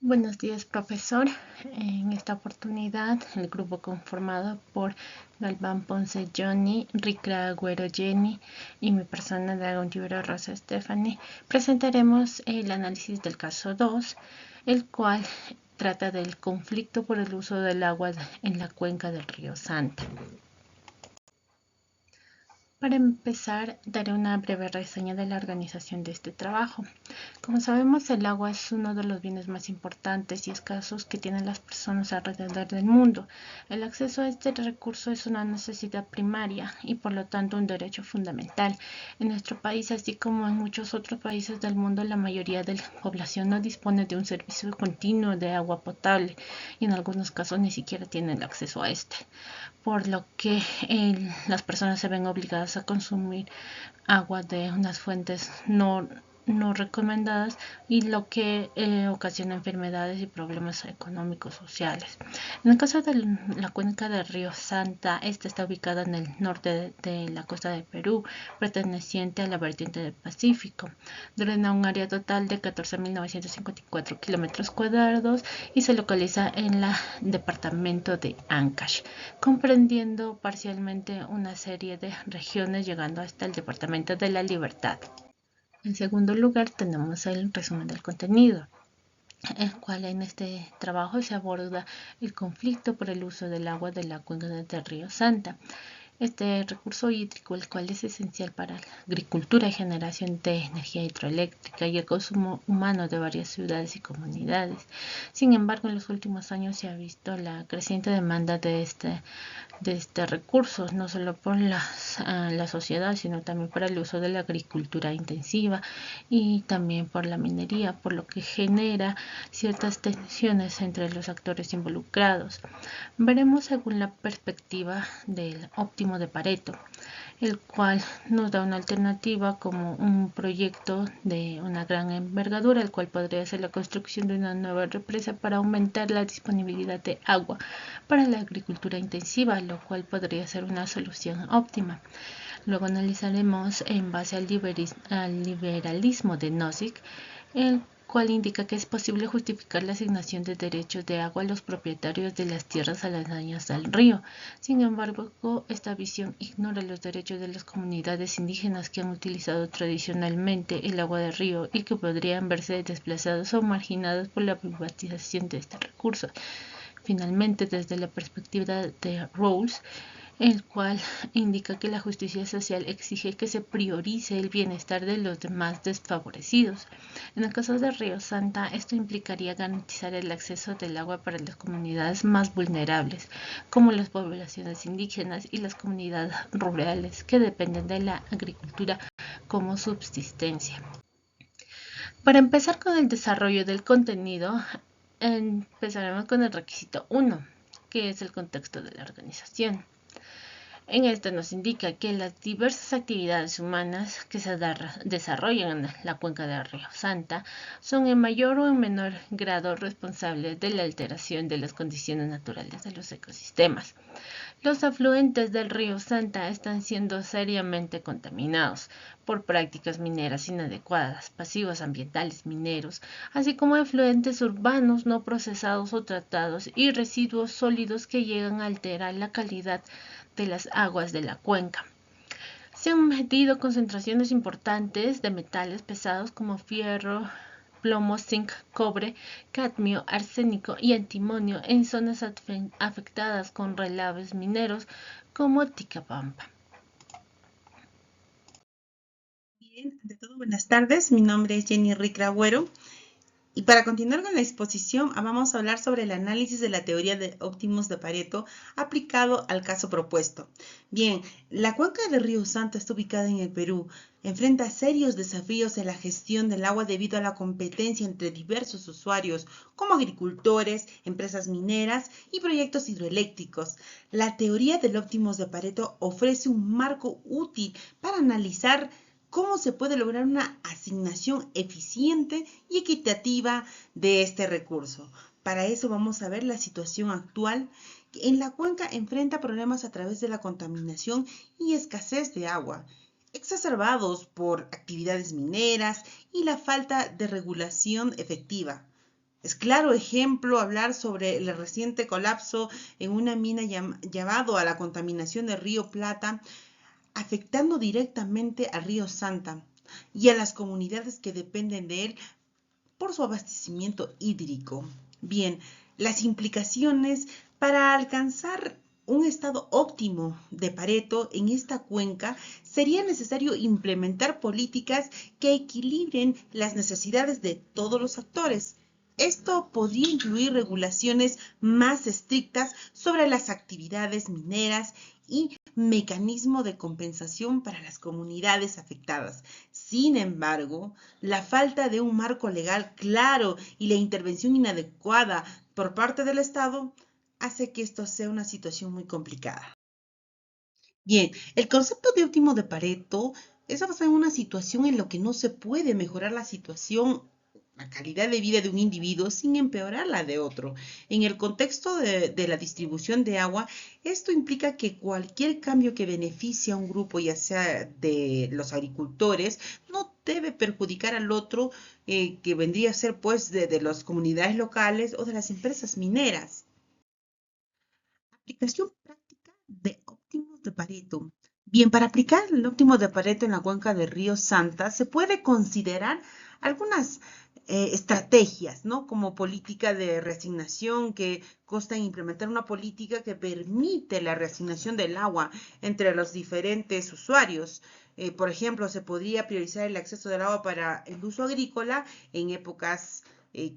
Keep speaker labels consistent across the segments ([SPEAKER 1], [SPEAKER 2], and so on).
[SPEAKER 1] Buenos días, profesor. En esta oportunidad, el grupo conformado por Galván Ponce Johnny, Ricra Agüero Jenny y mi persona Dragón Lluvia Rosa Stephanie, presentaremos el análisis del caso 2, el cual trata del conflicto por el uso del agua en la cuenca del río Santa. Para empezar, daré una breve reseña de la organización de este trabajo. Como sabemos, el agua es uno de los bienes más importantes y escasos que tienen las personas alrededor del mundo. El acceso a este recurso es una necesidad primaria y por lo tanto un derecho fundamental. En nuestro país, así como en muchos otros países del mundo, la mayoría de la población no dispone de un servicio continuo de agua potable y en algunos casos ni siquiera tienen acceso a este, por lo que las personas se ven obligadas a consumir agua de unas fuentes no recomendadas y lo que ocasiona enfermedades y problemas económicos sociales. En el caso de la cuenca del río Santa, esta está ubicada en el norte de la costa de Perú, perteneciente a la vertiente del Pacífico. Drena un área total de 14.954 kilómetros cuadrados y se localiza en el departamento de Ancash, comprendiendo parcialmente una serie de regiones llegando hasta el departamento de La Libertad. En segundo lugar, tenemos el resumen del contenido, el cual en este trabajo se aborda el conflicto por el uso del agua de la cuenca del río Santa. Este recurso hídrico, el cual es esencial para la agricultura y generación de energía hidroeléctrica y el consumo humano de varias ciudades y comunidades. Sin embargo, en los últimos años se ha visto la creciente demanda de este recurso, no solo por la sociedad, sino también para el uso de la agricultura intensiva y también por la minería, por lo que genera ciertas tensiones entre los actores involucrados. Veremos según la perspectiva del óptimo de Pareto, el cual nos da una alternativa como un proyecto de una gran envergadura, el cual podría ser la construcción de una nueva represa para aumentar la disponibilidad de agua para la agricultura intensiva, lo cual podría ser una solución óptima. Luego analizaremos en base al liberalismo de Nozick, el cual indica que es posible justificar la asignación de derechos de agua a los propietarios de las tierras aledañas al río. Sin embargo, esta visión ignora los derechos de las comunidades indígenas que han utilizado tradicionalmente el agua del río y que podrían verse desplazados o marginados por la privatización de este recurso. Finalmente, desde la perspectiva de Rawls, el cual indica que la justicia social exige que se priorice el bienestar de los demás desfavorecidos. En el caso de Río Santa, esto implicaría garantizar el acceso del agua para las comunidades más vulnerables, como las poblaciones indígenas y las comunidades rurales que dependen de la agricultura como subsistencia. Para empezar con el desarrollo del contenido, empezaremos con el requisito 1, que es el contexto de la organización. En este nos indica que las diversas actividades humanas que se desarrollan en la cuenca del río Santa son en mayor o en menor grado responsables de la alteración de las condiciones naturales de los ecosistemas. Los afluentes del río Santa están siendo seriamente contaminados por prácticas mineras inadecuadas, pasivos ambientales mineros, así como efluentes urbanos no procesados o tratados y residuos sólidos que llegan a alterar la calidad de las aguas de la cuenca. Se han medido concentraciones importantes de metales pesados como fierro, plomo, zinc, cobre, cadmio, arsénico y antimonio en zonas afectadas con relaves mineros como Ticapampa.
[SPEAKER 2] Bien, ante todo, buenas tardes. Mi nombre es Jenny Ricra Agüero. Y para continuar con la exposición, vamos a hablar sobre el análisis de la teoría de óptimos de Pareto aplicado al caso propuesto. Bien, la cuenca del río Santa está ubicada en el Perú. Enfrenta serios desafíos en la gestión del agua debido a la competencia entre diversos usuarios, como agricultores, empresas mineras y proyectos hidroeléctricos. La teoría del óptimos de Pareto ofrece un marco útil para analizar cómo se puede lograr una asignación eficiente y equitativa de este recurso. Para eso vamos a ver la situación actual. En la cuenca enfrenta problemas a través de la contaminación y escasez de agua, exacerbados por actividades mineras y la falta de regulación efectiva. Es claro ejemplo hablar sobre el reciente colapso en una mina llevado a la contaminación del río Plata, afectando directamente al río Santa y a las comunidades que dependen de él por su abastecimiento hídrico. Bien, las implicaciones para alcanzar un estado óptimo de Pareto en esta cuenca sería necesario implementar políticas que equilibren las necesidades de todos los actores. Esto podría incluir regulaciones más estrictas sobre las actividades mineras y mecanismo de compensación para las comunidades afectadas. Sin embargo, la falta de un marco legal claro y la intervención inadecuada por parte del Estado hace que esto sea una situación muy complicada. Bien, el concepto de óptimo de Pareto es basado en una situación en la que no se puede mejorar la situación, la calidad de vida de un individuo sin empeorar la de otro. En el contexto de la distribución de agua, esto implica que cualquier cambio que beneficie a un grupo, ya sea de los agricultores, no debe perjudicar al otro, que vendría a ser pues de las comunidades locales o de las empresas mineras. Aplicación práctica de óptimos de Pareto. Bien, para aplicar el óptimo de Pareto en la cuenca del río Santa, se puede considerar algunas estrategias, ¿no? Como política de reasignación, que consta en implementar una política que permite la reasignación del agua entre los diferentes usuarios. Por ejemplo, se podría priorizar el acceso del agua para el uso agrícola en épocas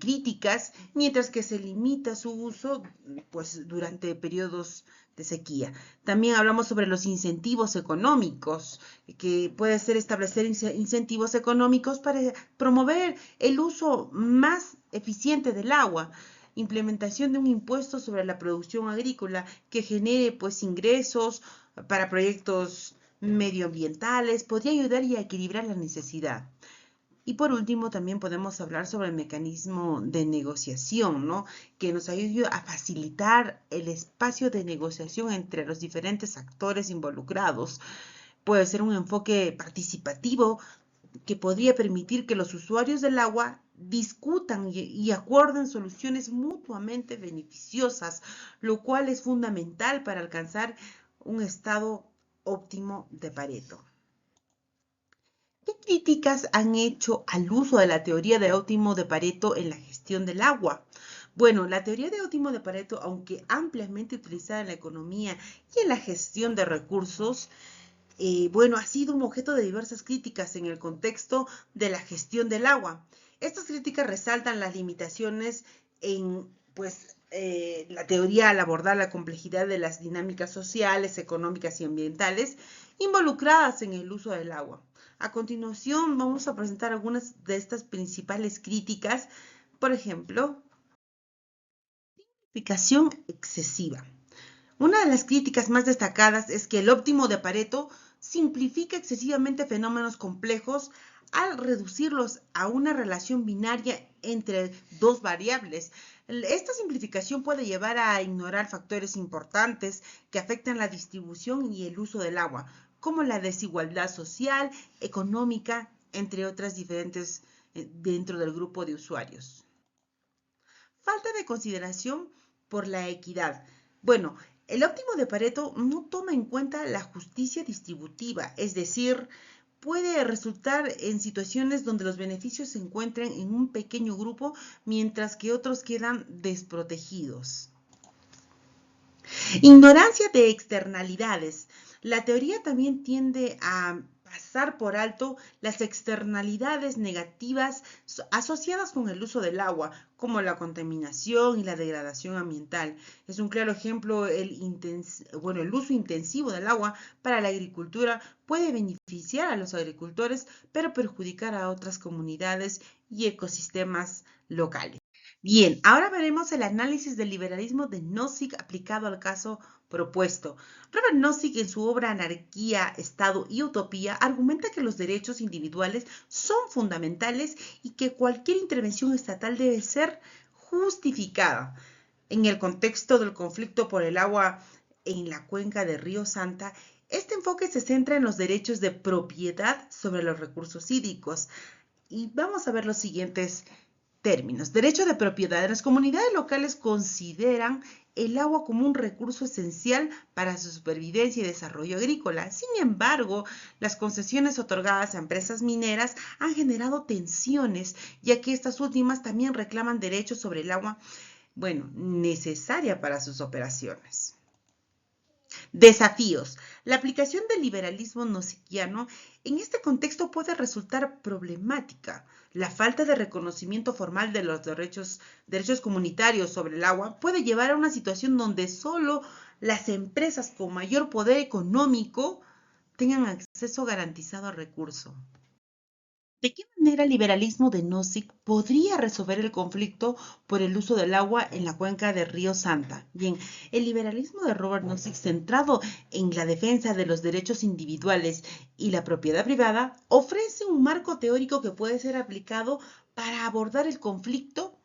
[SPEAKER 2] críticas, mientras que se limita su uso pues, durante periodos de sequía. También hablamos sobre los incentivos económicos, que puede ser establecer incentivos económicos para promover el uso más eficiente del agua, implementación de un impuesto sobre la producción agrícola que genere pues ingresos para proyectos medioambientales, podría ayudar y a equilibrar la necesidad. Y por último, también podemos hablar sobre el mecanismo de negociación, ¿no? Que nos ayude a facilitar el espacio de negociación entre los diferentes actores involucrados. Puede ser un enfoque participativo que podría permitir que los usuarios del agua discutan y acuerden soluciones mutuamente beneficiosas, lo cual es fundamental para alcanzar un estado óptimo de Pareto. ¿Qué críticas han hecho al uso de la teoría de óptimo de Pareto en la gestión del agua? Bueno, la teoría de óptimo de Pareto, aunque ampliamente utilizada en la economía y en la gestión de recursos, bueno, ha sido un objeto de diversas críticas en el contexto de la gestión del agua. Estas críticas resaltan las limitaciones en, pues, la teoría al abordar la complejidad de las dinámicas sociales, económicas y ambientales involucradas en el uso del agua. A continuación, vamos a presentar algunas de estas principales críticas. Por ejemplo, simplificación excesiva. Una de las críticas más destacadas es que el óptimo de Pareto simplifica excesivamente fenómenos complejos al reducirlos a una relación binaria entre dos variables. Esta simplificación puede llevar a ignorar factores importantes que afectan la distribución y el uso del agua, como la desigualdad social, económica, entre otras diferentes dentro del grupo de usuarios. Falta de consideración por la equidad. Bueno, el óptimo de Pareto no toma en cuenta la justicia distributiva, es decir, puede resultar en situaciones donde los beneficios se encuentran en un pequeño grupo mientras que otros quedan desprotegidos. Ignorancia de externalidades. La teoría también tiende a pasar por alto las externalidades negativas asociadas con el uso del agua, como la contaminación y la degradación ambiental. Es un claro ejemplo el uso intensivo del agua para la agricultura puede beneficiar a los agricultores, pero perjudicar a otras comunidades y ecosistemas locales. Bien, ahora veremos el análisis del liberalismo de Nozick aplicado al caso propuesto. Robert Nozick, en su obra Anarquía, Estado y Utopía, argumenta que los derechos individuales son fundamentales y que cualquier intervención estatal debe ser justificada. En el contexto del conflicto por el agua en la cuenca del río Santa, este enfoque se centra en los derechos de propiedad sobre los recursos hídricos. Y vamos a ver los siguientes Términos. Derecho de propiedad. Las comunidades locales consideran el agua como un recurso esencial para su supervivencia y desarrollo agrícola. Sin embargo, las concesiones otorgadas a empresas mineras han generado tensiones, ya que estas últimas también reclaman derechos sobre el agua, necesaria para sus operaciones. Desafíos. La aplicación del liberalismo gnosiquiano en este contexto puede resultar problemática. La falta de reconocimiento formal de los derechos comunitarios sobre el agua puede llevar a una situación donde solo las empresas con mayor poder económico tengan acceso garantizado al recurso. ¿De qué manera el liberalismo de Nozick podría resolver el conflicto por el uso del agua en la cuenca del río Santa? Bien, el liberalismo de Robert Nozick, centrado en la defensa de los derechos individuales y la propiedad privada, ofrece un marco teórico que puede ser aplicado para abordar el conflicto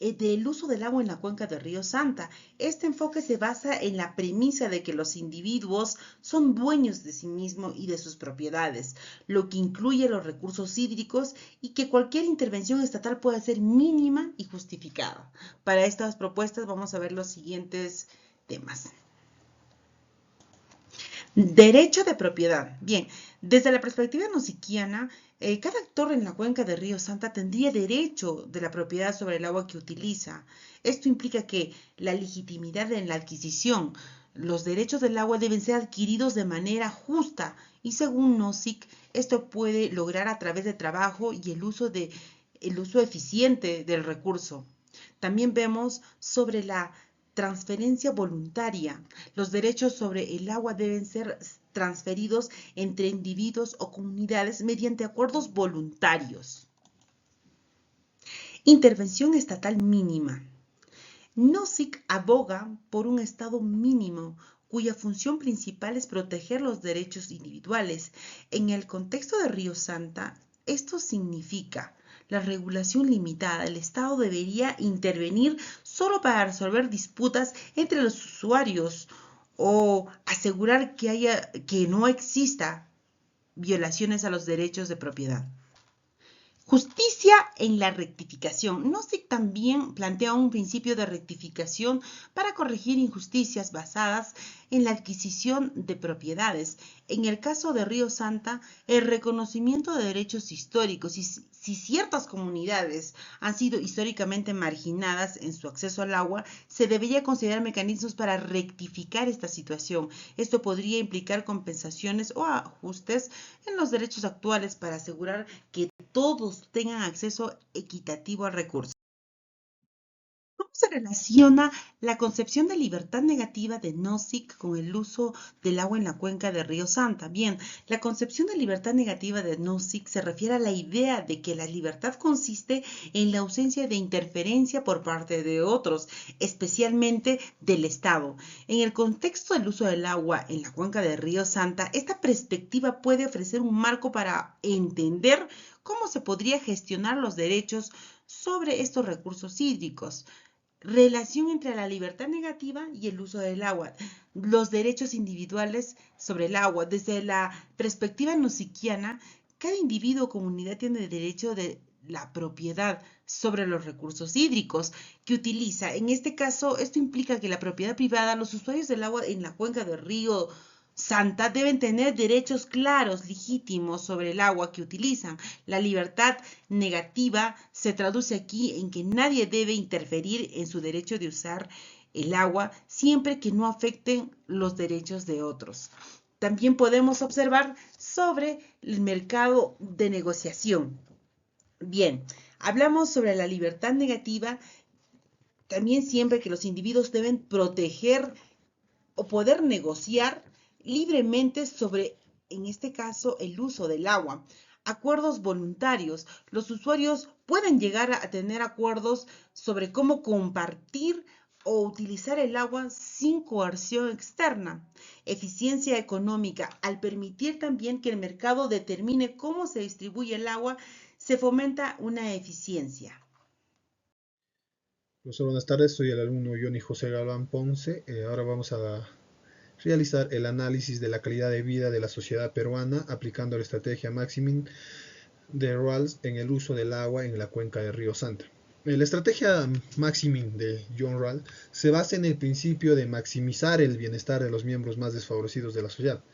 [SPEAKER 2] del uso del agua en la cuenca del río Santa. Este enfoque se basa en la premisa de que los individuos son dueños de sí mismos y de sus propiedades, lo que incluye los recursos hídricos, y que cualquier intervención estatal puede ser mínima y justificada. Para estas propuestas vamos a ver los siguientes temas. Derecho de propiedad. Bien, desde la perspectiva gnosiquiana, cada actor en la cuenca del río Santa tendría derecho de la propiedad sobre el agua que utiliza. Esto implica que la legitimidad en la adquisición, los derechos del agua deben ser adquiridos de manera justa, y según Nozick, esto puede lograr a través de trabajo y el uso eficiente del recurso. También vemos sobre la transferencia voluntaria. Los derechos sobre el agua deben ser transferidos entre individuos o comunidades mediante acuerdos voluntarios. Intervención estatal mínima. Nozick aboga por un Estado mínimo cuya función principal es proteger los derechos individuales. En el contexto de Río Santa, esto significa la regulación limitada. El Estado debería intervenir solo para resolver disputas entre los usuarios o asegurar que no exista violaciones a los derechos de propiedad. Justicia en la rectificación. Nozick también plantea un principio de rectificación para corregir injusticias basadas en la adquisición de propiedades. En el caso de Río Santa, el reconocimiento de derechos históricos. Si ciertas comunidades han sido históricamente marginadas en su acceso al agua, se debería considerar mecanismos para rectificar esta situación. Esto podría implicar compensaciones o ajustes en los derechos actuales para asegurar que todos tengan acceso equitativo al recurso. ¿Cómo se relaciona la concepción de libertad negativa de Nozick con el uso del agua en la cuenca del río Santa? Bien, la concepción de libertad negativa de Nozick se refiere a la idea de que la libertad consiste en la ausencia de interferencia por parte de otros, especialmente del Estado. En el contexto del uso del agua en la cuenca del río Santa, esta perspectiva puede ofrecer un marco para entender cómo se podría gestionar los derechos sobre estos recursos hídricos. Relación entre la libertad negativa y el uso del agua. Los derechos individuales sobre el agua. Desde la perspectiva gnosiquiana, cada individuo o comunidad tiene el derecho de la propiedad sobre los recursos hídricos que utiliza. En este caso, esto implica que la propiedad privada, los usuarios del agua en la cuenca del río Santa deben tener derechos claros, legítimos sobre el agua que utilizan. La libertad negativa se traduce aquí en que nadie debe interferir en su derecho de usar el agua siempre que no afecten los derechos de otros. También podemos observar sobre el mercado de negociación. Bien, hablamos sobre la libertad negativa, también siempre que los individuos deben proteger o poder negociar libremente sobre, en este caso, el uso del agua. Acuerdos voluntarios. Los usuarios pueden llegar a tener acuerdos sobre cómo compartir o utilizar el agua sin coerción externa. Eficiencia económica. Al permitir también que el mercado determine cómo se distribuye el agua, se fomenta una eficiencia.
[SPEAKER 3] Profesor, buenas tardes. Soy el alumno Johnny José Galván Ponce. Ahora vamos a realizar el análisis de la calidad de vida de la sociedad peruana aplicando la estrategia Maximin de Rawls en el uso del agua en la cuenca del río Santa. La estrategia Maximin de John Rawls se basa en el principio de maximizar el bienestar de los miembros más desfavorecidos de la sociedad.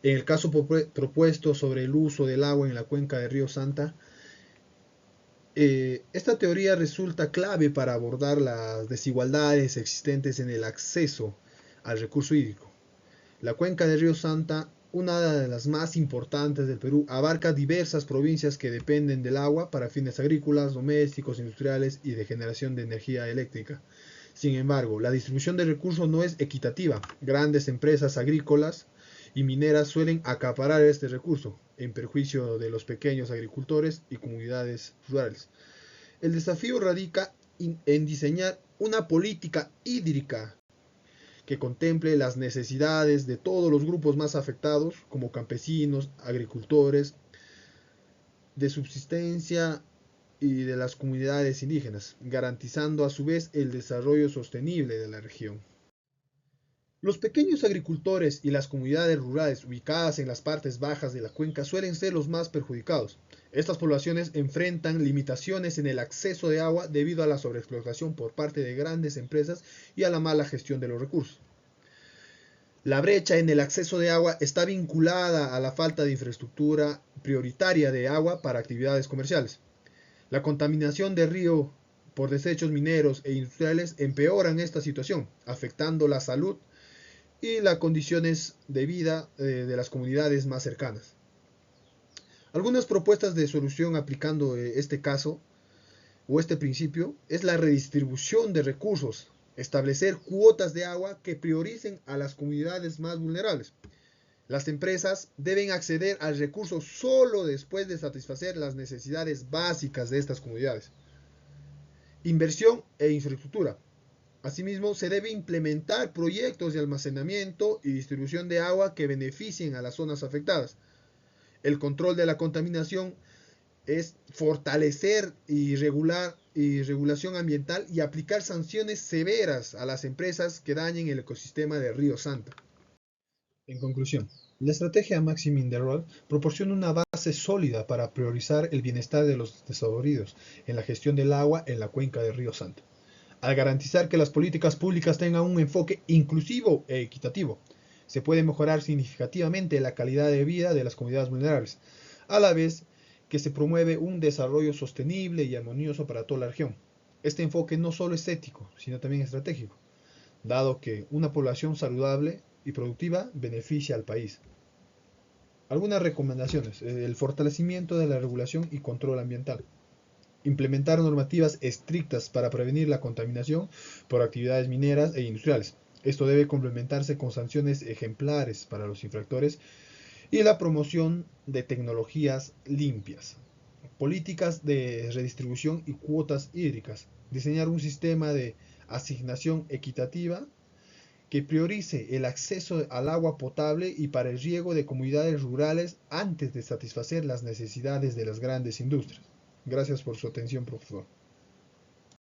[SPEAKER 3] En el caso propuesto sobre el uso del agua en la cuenca del río Santa, esta teoría resulta clave para abordar las desigualdades existentes en el acceso al recurso hídrico. La cuenca del río Santa, una de las más importantes del Perú, abarca diversas provincias que dependen del agua para fines agrícolas, domésticos, industriales y de generación de energía eléctrica. Sin embargo, la distribución de recursos no es equitativa. Grandes empresas agrícolas y mineras suelen acaparar este recurso, en perjuicio de los pequeños agricultores y comunidades rurales. El desafío radica en diseñar una política hídrica que contemple las necesidades de todos los grupos más afectados, como campesinos, agricultores, de subsistencia y de las comunidades indígenas, garantizando a su vez el desarrollo sostenible de la región. Los pequeños agricultores y las comunidades rurales ubicadas en las partes bajas de la cuenca suelen ser los más perjudicados. Estas poblaciones enfrentan limitaciones en el acceso de agua debido a la sobreexplotación por parte de grandes empresas y a la mala gestión de los recursos. La brecha en el acceso de agua está vinculada a la falta de infraestructura prioritaria de agua para actividades comerciales. La contaminación del río por desechos mineros e industriales empeoran esta situación, afectando la salud y las condiciones de vida de las comunidades más cercanas. Algunas propuestas de solución aplicando este caso o este principio es la redistribución de recursos, establecer cuotas de agua que prioricen a las comunidades más vulnerables. Las empresas deben acceder al recurso solo después de satisfacer las necesidades básicas de estas comunidades. Inversión e infraestructura. Asimismo, se debe implementar proyectos de almacenamiento y distribución de agua que beneficien a las zonas afectadas. El control de la contaminación es fortalecer y regulación ambiental y aplicar sanciones severas a las empresas que dañen el ecosistema del río Santa. En conclusión, la estrategia Maximin de Rawls proporciona una base sólida para priorizar el bienestar de los desfavorecidos en la gestión del agua en la cuenca del río Santa. Al garantizar que las políticas públicas tengan un enfoque inclusivo e equitativo, se puede mejorar significativamente la calidad de vida de las comunidades vulnerables, a la vez que se promueve un desarrollo sostenible y armonioso para toda la región. Este enfoque no solo es ético, sino también estratégico, dado que una población saludable y productiva beneficia al país. Algunas recomendaciones: el fortalecimiento de la regulación y control ambiental. Implementar normativas estrictas para prevenir la contaminación por actividades mineras e industriales. Esto debe complementarse con sanciones ejemplares para los infractores y la promoción de tecnologías limpias. Políticas de redistribución y cuotas hídricas. Diseñar un sistema de asignación equitativa que priorice el acceso al agua potable y para el riego de comunidades rurales antes de satisfacer las necesidades de las grandes industrias. Gracias por su atención, profesor.